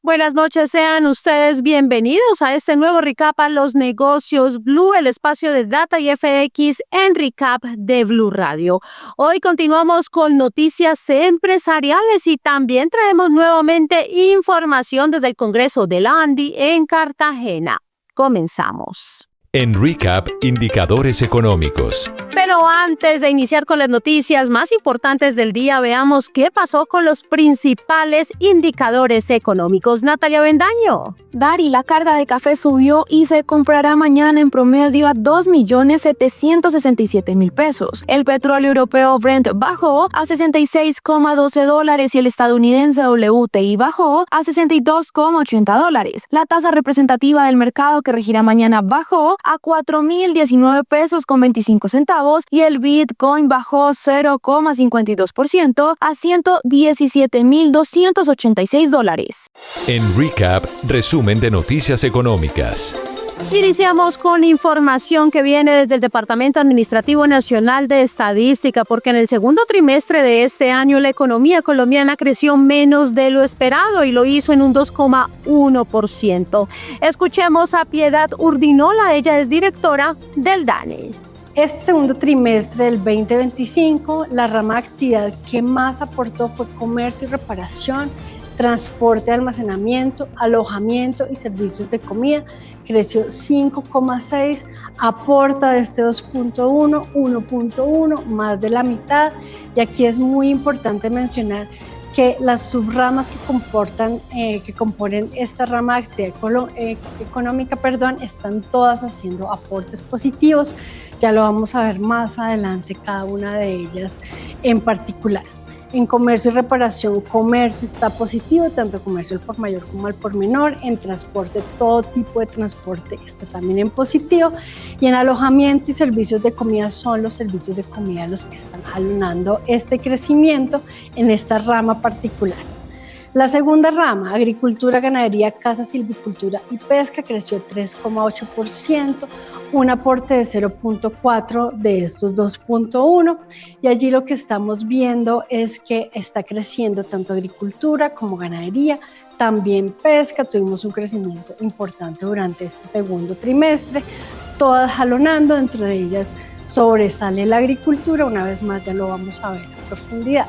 Buenas noches, sean ustedes bienvenidos a este nuevo recap a los negocios Blue, el espacio de Data y FX en recap de Blue Radio. Hoy continuamos con noticias empresariales y también traemos nuevamente información desde el Congreso de la ANDI en Cartagena. Comenzamos. En Recap, indicadores económicos. Pero antes de iniciar con las noticias más importantes del día, veamos qué pasó con los principales indicadores económicos. Natalia Bendaño. Dari, la carga de café subió y se comprará mañana en promedio a 2.767.000 pesos. El petróleo europeo Brent bajó a $66,12 y el estadounidense WTI bajó a $62,80. La tasa representativa del mercado que regirá mañana bajó a 4.019 pesos con 25 centavos y el Bitcoin bajó 0,52% a $117.286. En Recap, resumen de noticias económicas. Iniciamos con información que viene desde el Departamento Administrativo Nacional de Estadística, porque en el segundo trimestre de este año la economía colombiana creció menos de lo esperado y lo hizo en un 2,1%. Escuchemos a Piedad Urdinola, ella es directora del DANE. Este segundo trimestre del 2025, la rama de actividad que más aportó fue comercio y reparación, transporte, almacenamiento, alojamiento y servicios de comida. Creció 5,6, aporta de este 2,1, 1,1, más de la mitad. Y aquí es muy importante mencionar que las subramas que componen esta rama de actividad económica, están todas haciendo aportes positivos. Ya lo vamos a ver más adelante, cada una de ellas en particular. En comercio y reparación, comercio está positivo, tanto comercio al por mayor como al por menor. En transporte, todo tipo de transporte está también en positivo. Y en alojamiento y servicios de comida son los servicios de comida los que están jalonando este crecimiento en esta rama particular. La segunda rama, agricultura, ganadería, caza, silvicultura y pesca, creció 3,8%, un aporte de 0,4 de estos 2,1, y allí lo que estamos viendo es que está creciendo tanto agricultura como ganadería, también pesca. Tuvimos un crecimiento importante durante este segundo trimestre, todas jalonando. Dentro de ellas sobresale la agricultura, una vez más ya lo vamos a ver a profundidad.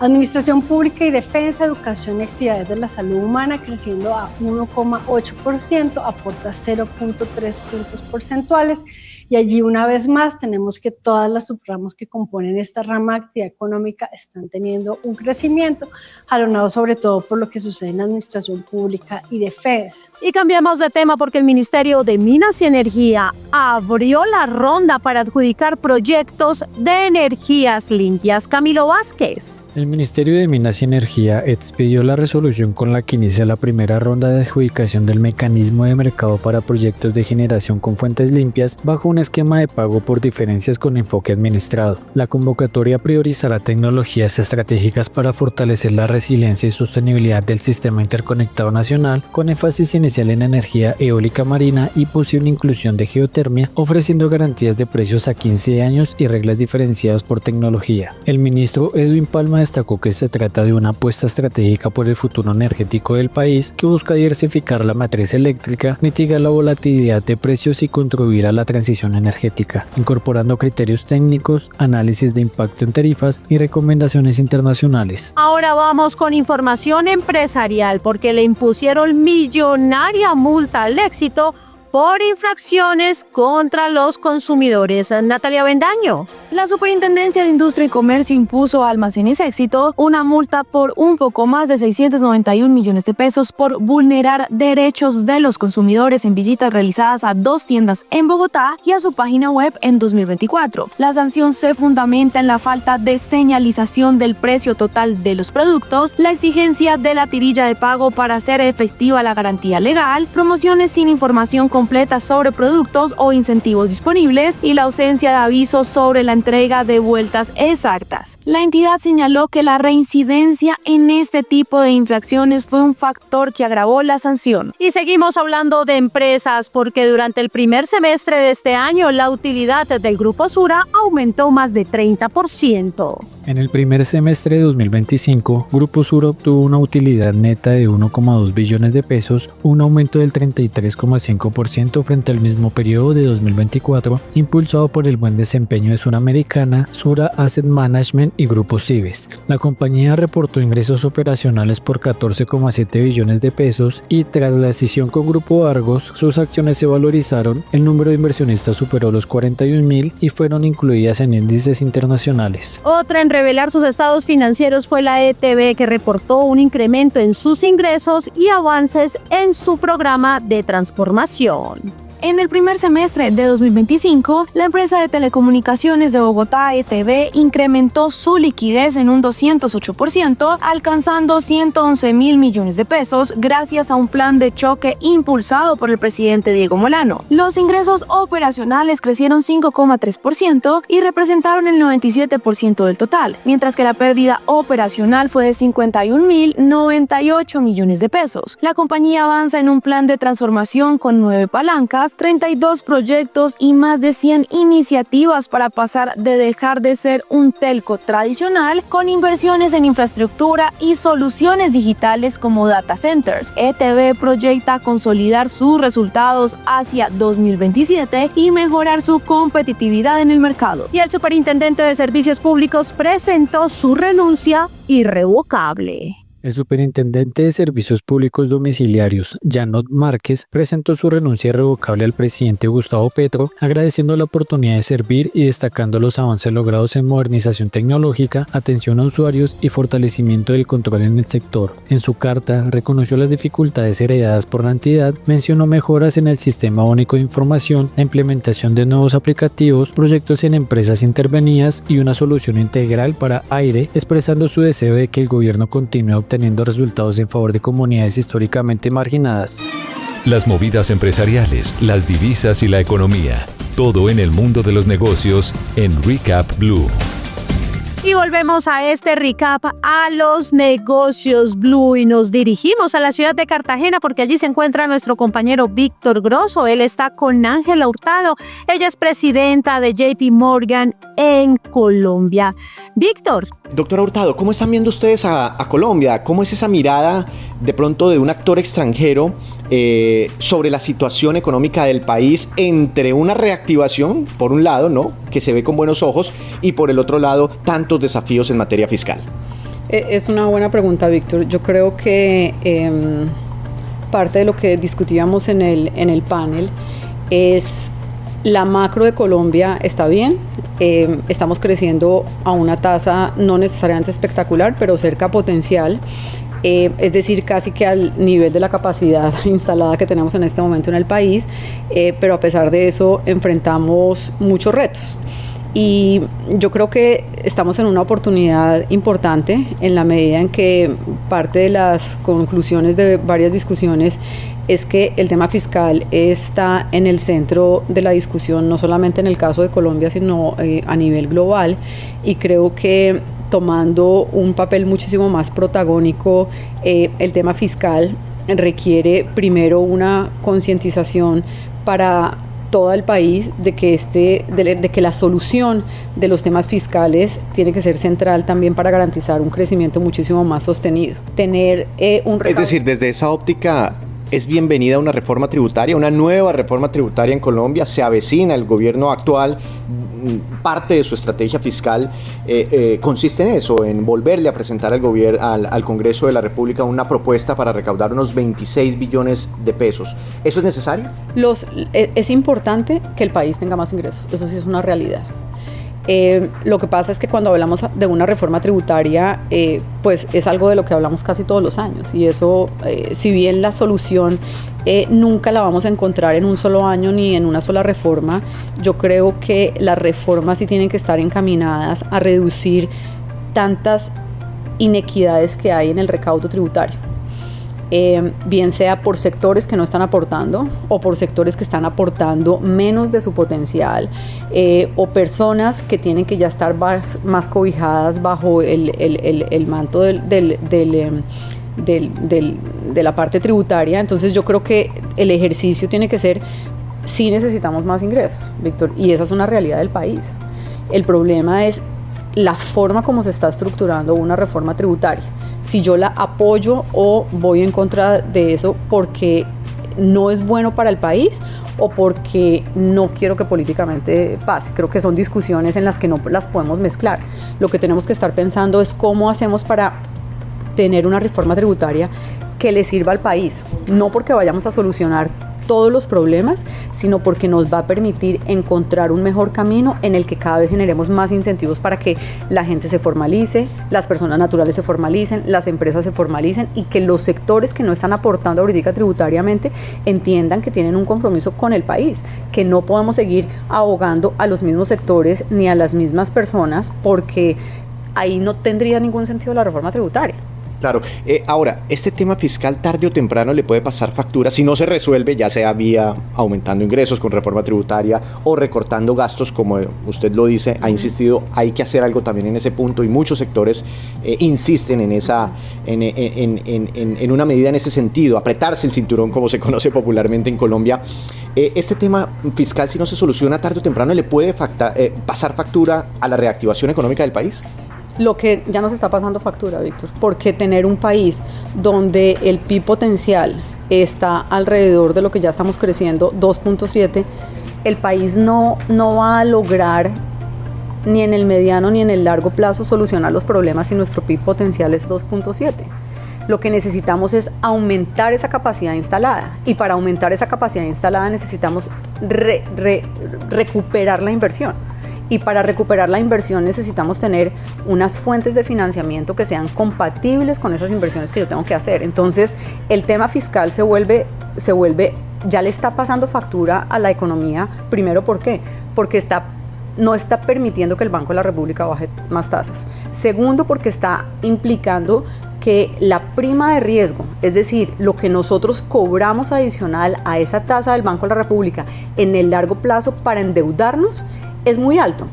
Administración pública y defensa, educación y actividades de la salud humana, creciendo a 1,8%, aporta 0,3 puntos porcentuales. Y allí una vez más tenemos que todas las subramas que componen esta rama de actividad económica están teniendo un crecimiento, jalonado sobre todo por lo que sucede en administración pública y defensa. Y cambiamos de tema porque el Ministerio de Minas y Energía abrió la ronda para adjudicar proyectos de energías limpias. Camilo Vázquez. El Ministerio de Minas y Energía expidió la resolución con la que inicia la primera ronda de adjudicación del mecanismo de mercado para proyectos de generación con fuentes limpias bajo un esquema de pago por diferencias con enfoque administrado. La convocatoria priorizará tecnologías estratégicas para fortalecer la resiliencia y sostenibilidad del sistema interconectado nacional, con énfasis inicial en energía eólica marina y posible inclusión de geotermia, ofreciendo garantías de precios a 15 años y reglas diferenciadas por tecnología. El ministro Edwin Palma destacó que se trata de una apuesta estratégica por el futuro energético del país que busca diversificar la matriz eléctrica, mitigar la volatilidad de precios y contribuir a la transición energética, incorporando criterios técnicos, análisis de impacto en tarifas y recomendaciones internacionales. Ahora vamos con información empresarial porque le impusieron millonaria multa al Éxito por infracciones contra los consumidores. Natalia Bendaño. La Superintendencia de Industria y Comercio impuso a Almacenes Éxito una multa por un poco más de 691 millones de pesos por vulnerar derechos de los consumidores en visitas realizadas a 2 tiendas en Bogotá y a su página web en 2024. La sanción se fundamenta en la falta de señalización del precio total de los productos, la exigencia de la tirilla de pago para hacer efectiva la garantía legal, promociones sin información completa sobre productos o incentivos disponibles y la ausencia de avisos sobre la entrega de vueltas exactas. La entidad señaló que la reincidencia en este tipo de infracciones fue un factor que agravó la sanción. Y seguimos hablando de empresas porque durante el primer semestre de este año la utilidad del Grupo Sura aumentó más de 30%. En el primer semestre de 2025, Grupo Sur obtuvo una utilidad neta de 1,2 billones de pesos, un aumento del 33,5% frente al mismo periodo de 2024, impulsado por el buen desempeño de Suramericana, Sura Asset Management y Grupo Cibes. La compañía reportó ingresos operacionales por 14,7 billones de pesos y tras la escisión con Grupo Argos, sus acciones se valorizaron, el número de inversionistas superó los 41.000 y fueron incluidas en índices internacionales. Otra en revelar sus estados financieros fue la ETB, que reportó un incremento en sus ingresos y avances en su programa de transformación. En el primer semestre de 2025, la empresa de telecomunicaciones de Bogotá, ETB, incrementó su liquidez en un 208%, alcanzando 111.000 millones de pesos gracias a un plan de choque impulsado por el presidente Diego Molano. Los ingresos operacionales crecieron 5,3% y representaron el 97% del total, mientras que la pérdida operacional fue de 51.098 millones de pesos. La compañía avanza en un plan de transformación con 9 palancas, 32 proyectos y más de 100 iniciativas para pasar de dejar de ser un telco tradicional con inversiones en infraestructura y soluciones digitales como data centers. ETB proyecta consolidar sus resultados hacia 2027 y mejorar su competitividad en el mercado. Y el superintendente de Servicios Públicos presentó su renuncia irrevocable. El superintendente de Servicios Públicos Domiciliarios, Janot Márquez, presentó su renuncia irrevocable al presidente Gustavo Petro, agradeciendo la oportunidad de servir y destacando los avances logrados en modernización tecnológica, atención a usuarios y fortalecimiento del control en el sector. En su carta, reconoció las dificultades heredadas por la entidad, mencionó mejoras en el Sistema Único de Información, la implementación de nuevos aplicativos, proyectos en empresas intervenidas y una solución integral para aire, expresando su deseo de que el gobierno continúe obteniendo resultados en favor de comunidades históricamente marginadas. Las movidas empresariales, las divisas y la economía. Todo en el mundo de los negocios en Recap Blue. Y volvemos a este recap a los negocios Blue y nos dirigimos a la ciudad de Cartagena porque allí se encuentra nuestro compañero Víctor Grosso. Él está con Ángela Hurtado. Ella es presidenta de JP Morgan en Colombia. Víctor. Doctora Hurtado, ¿cómo están viendo ustedes a Colombia? ¿Cómo es esa mirada de pronto de un actor extranjero sobre la situación económica del país entre una reactivación, por un lado, ¿no?, que se ve con buenos ojos, y por el otro lado, tantos desafíos en materia fiscal? Es una buena pregunta, Víctor. Yo creo que parte de lo que discutíamos en el panel es la macro de Colombia está bien, estamos creciendo a una tasa no necesariamente espectacular, pero cerca potencial. Es decir, casi que al nivel de la capacidad instalada que tenemos en este momento en el país, pero a pesar de eso enfrentamos muchos retos. Y yo creo que estamos en una oportunidad importante en la medida en que parte de las conclusiones de varias discusiones es que el tema fiscal está en el centro de la discusión, no solamente en el caso de Colombia, sino a nivel global, y creo que tomando un papel muchísimo más protagónico, el tema fiscal requiere primero una concientización para todo el país de que la solución de los temas fiscales tiene que ser central también para garantizar un crecimiento muchísimo más sostenido. Es decir, desde esa óptica, ¿es bienvenida una reforma tributaria, una nueva reforma tributaria en Colombia? Se avecina, el gobierno actual, parte de su estrategia fiscal consiste en eso, en volverle a presentar al Congreso de la República una propuesta para recaudar unos 26 billones de pesos. ¿Eso es necesario? Es importante que el país tenga más ingresos, eso sí es una realidad. Lo que pasa es que cuando hablamos de una reforma tributaria, pues es algo de lo que hablamos casi todos los años, y eso, si bien la solución nunca la vamos a encontrar en un solo año ni en una sola reforma, yo creo que las reformas sí tienen que estar encaminadas a reducir tantas inequidades que hay en el recaudo tributario. Bien sea por sectores que no están aportando o por sectores que están aportando menos de su potencial, o personas que tienen que ya estar más cobijadas bajo el manto de la parte tributaria. Entonces yo creo que el ejercicio tiene que ser, sí necesitamos más ingresos, Víctor, y esa es una realidad del país. El problema es la forma como se está estructurando una reforma tributaria. Si yo la apoyo o voy en contra de eso porque no es bueno para el país o porque no quiero que políticamente pase. Creo que son discusiones en las que no las podemos mezclar. Lo que tenemos que estar pensando es cómo hacemos para tener una reforma tributaria que le sirva al país, no porque vayamos a solucionar todos los problemas, sino porque nos va a permitir encontrar un mejor camino en el que cada vez generemos más incentivos para que la gente se formalice, las personas naturales se formalicen, las empresas se formalicen y que los sectores que no están aportando ahorita tributariamente entiendan que tienen un compromiso con el país, que no podemos seguir ahogando a los mismos sectores ni a las mismas personas porque ahí no tendría ningún sentido la reforma tributaria. Claro, ahora, este tema fiscal tarde o temprano le puede pasar factura si no se resuelve, ya sea vía aumentando ingresos con reforma tributaria o recortando gastos, como usted lo dice, ha insistido, hay que hacer algo también en ese punto y muchos sectores insisten en una medida en ese sentido, apretarse el cinturón como se conoce popularmente en Colombia. Este tema fiscal, si no se soluciona tarde o temprano, le puede pasar factura a la reactivación económica del país. Lo que ya nos está pasando factura, Víctor, porque tener un país donde el PIB potencial está alrededor de lo que ya estamos creciendo, 2.7, el país no va a lograr ni en el mediano ni en el largo plazo solucionar los problemas si nuestro PIB potencial es 2.7. Lo que necesitamos es aumentar esa capacidad instalada y para aumentar esa capacidad instalada necesitamos recuperar la inversión. Y para recuperar la inversión necesitamos tener unas fuentes de financiamiento que sean compatibles con esas inversiones que yo tengo que hacer. Entonces, el tema fiscal se vuelve, ya le está pasando factura a la economía. Primero, ¿por qué? Porque no está permitiendo que el Banco de la República baje más tasas. Segundo, porque está implicando que la prima de riesgo, es decir, lo que nosotros cobramos adicional a esa tasa del Banco de la República en el largo plazo para endeudarnos, es muy alto.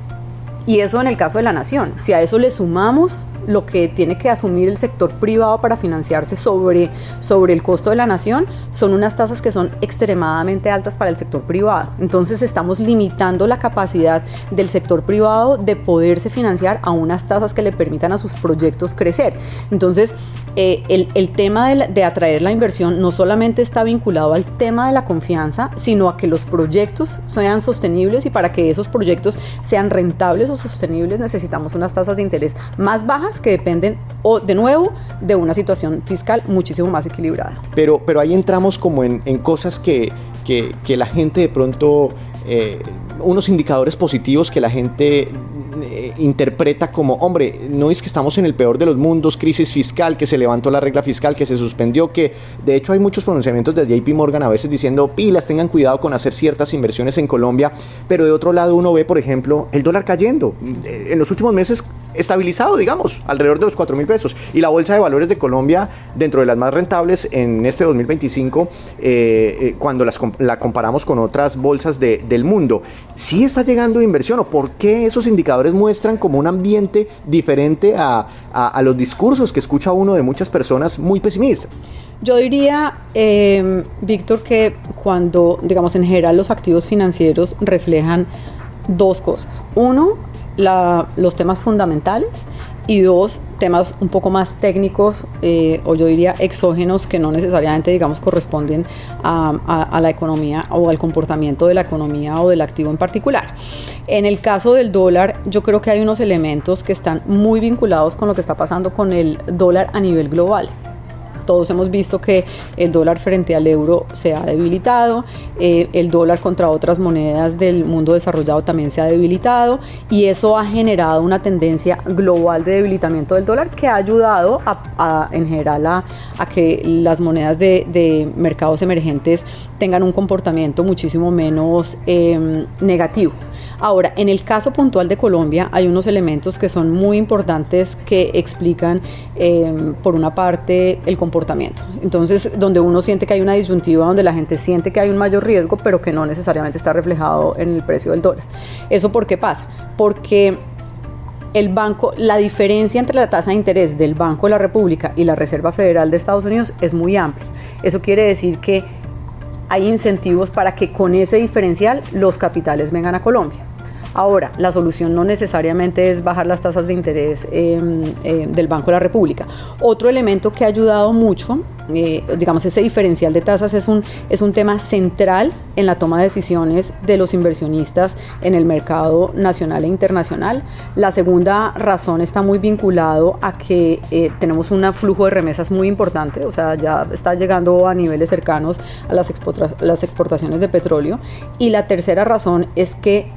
Y eso en el caso de la nación. Si a eso le sumamos lo que tiene que asumir el sector privado para financiarse sobre el costo de la nación, son unas tasas que son extremadamente altas para el sector privado. Entonces estamos limitando la capacidad del sector privado de poderse financiar a unas tasas que le permitan a sus proyectos crecer. Entonces el tema de atraer la inversión no solamente está vinculado al tema de la confianza, sino a que los proyectos sean sostenibles, y para que esos proyectos sean rentables o sostenibles necesitamos unas tasas de interés más bajas que dependen, de nuevo, de una situación fiscal muchísimo más equilibrada. Pero ahí entramos como en cosas que la gente de pronto, unos indicadores positivos que la gente interpreta como, hombre, no es que estamos en el peor de los mundos, crisis fiscal, que se levantó la regla fiscal, que se suspendió, que de hecho hay muchos pronunciamientos de JP Morgan a veces diciendo, pilas, tengan cuidado con hacer ciertas inversiones en Colombia, pero de otro lado uno ve, por ejemplo, el dólar cayendo, en los últimos meses estabilizado, digamos, alrededor de los 4.000 pesos, y la Bolsa de Valores de Colombia, dentro de las más rentables en este 2025, cuando la comparamos con otras bolsas del mundo. ¿Sí está llegando inversión, o por qué esos indicadores muestran como un ambiente diferente a los discursos que escucha uno de muchas personas muy pesimistas? Yo diría, Víctor, que cuando, digamos, en general los activos financieros reflejan dos cosas. Uno, los temas fundamentales, y dos, temas un poco más técnicos o yo diría exógenos, que no necesariamente, digamos, corresponden a la economía o al comportamiento de la economía o del activo en particular. En el caso del dólar, yo creo que hay unos elementos que están muy vinculados con lo que está pasando con el dólar a nivel global. Todos hemos visto que el dólar frente al euro se ha debilitado, el dólar contra otras monedas del mundo desarrollado también se ha debilitado, y eso ha generado una tendencia global de debilitamiento del dólar que ha ayudado en general a que las monedas de mercados emergentes tengan un comportamiento muchísimo menos negativo. Ahora, en el caso puntual de Colombia hay unos elementos que son muy importantes que explican, por una parte, el comportamiento. Entonces, donde uno siente que hay una disyuntiva, donde la gente siente que hay un mayor riesgo, pero que no necesariamente está reflejado en el precio del dólar. ¿Eso por qué pasa? Porque la diferencia entre la tasa de interés del Banco de la República y la Reserva Federal de Estados Unidos es muy amplia. Eso quiere decir que hay incentivos para que con ese diferencial los capitales vengan a Colombia. Ahora, la solución no necesariamente es bajar las tasas de interés del Banco de la República. Otro elemento que ha ayudado mucho, digamos, ese diferencial de tasas es un tema central en la toma de decisiones de los inversionistas en el mercado nacional e internacional. La segunda razón está muy vinculado a que tenemos un flujo de remesas muy importante, o sea, ya está llegando a niveles cercanos a las exportaciones de petróleo. Y la tercera razón es que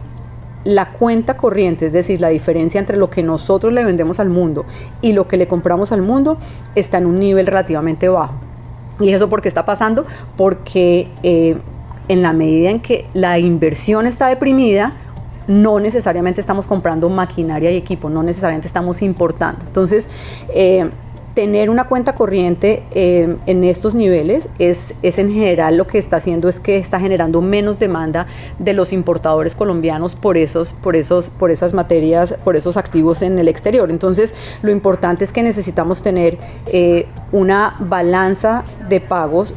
la cuenta corriente, es decir, la diferencia entre lo que nosotros le vendemos al mundo y lo que le compramos al mundo, está en un nivel relativamente bajo. ¿Y eso por qué está pasando? Porque en la medida en que la inversión está deprimida, no necesariamente estamos comprando maquinaria y equipo, no necesariamente estamos importando. Entonces, tener una cuenta corriente en estos niveles es en general lo que está haciendo es que está generando menos demanda de los importadores colombianos por esas materias, por esos activos en el exterior. Entonces, lo importante es que necesitamos tener una balanza de pagos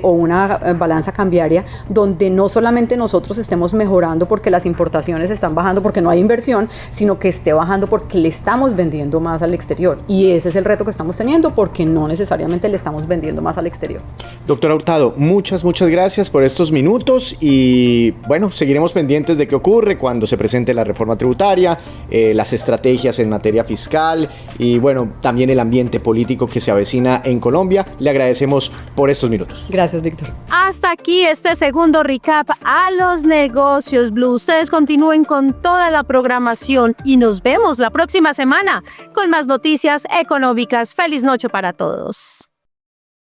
o una balanza cambiaria donde no solamente nosotros estemos mejorando porque las importaciones están bajando porque no hay inversión, sino que esté bajando porque le estamos vendiendo más al exterior. Y ese es el reto que estamos teniendo porque no necesariamente le estamos vendiendo más al exterior. Doctora Hurtado, muchas gracias por estos minutos y bueno, seguiremos pendientes de qué ocurre cuando se presente la reforma tributaria, las estrategias en materia fiscal y bueno, también el ambiente político que se avecina en Colombia. Le agradecemos por estos minutos. Gracias, Víctor. Hasta aquí este segundo recap a los negocios Blue. Ustedes continúen con toda la programación y nos vemos la próxima semana con más noticias económicas. Feliz noche para todos.